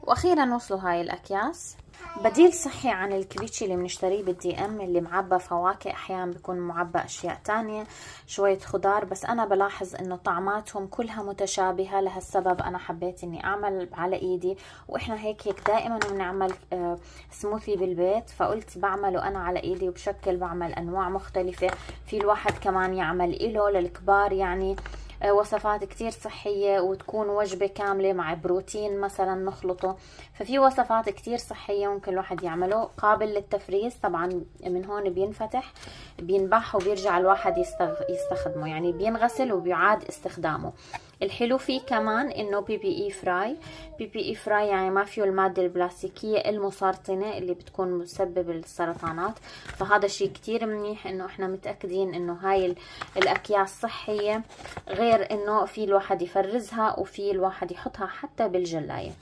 واخيرا وصلوا هاي الاكياس. بديل صحي عن الكريتشي اللي بنشتريه بالدي ام، اللي معبى فواكه، احيانا بيكون معبى اشياء تانية، شوية خضار. بس انا بلاحظ انه طعماتهم كلها متشابهة، لهالسبب انا حبيت اني اعمل على ايدي. واحنا هيك دائما بنعمل سموثي بالبيت، فقلت بعمله انا على ايدي وبشكل بعمل انواع مختلفة. في الواحد كمان يعمل إله للكبار، يعني وصفات كتير صحية وتكون وجبة كاملة مع بروتين مثلا نخلطه. ففي وصفات كتير صحية ممكن الواحد يعمله، قابل للتفريز طبعا. من هون بينفتح بينبح وبيرجع الواحد يستخدمه، يعني بينغسل وبيعاد استخدامه. الحلو فيه كمان انه بي بي اي فراي. بي بي اي فراي يعني ما فيه المادة البلاستيكية المسرطنة اللي بتكون مسبب للسرطانات. فهذا شيء كتير منيح، انه احنا متأكدين انه هاي الاكياس صحية، غير انه في الواحد يفرزها وفي الواحد يحطها حتى بالجلاية.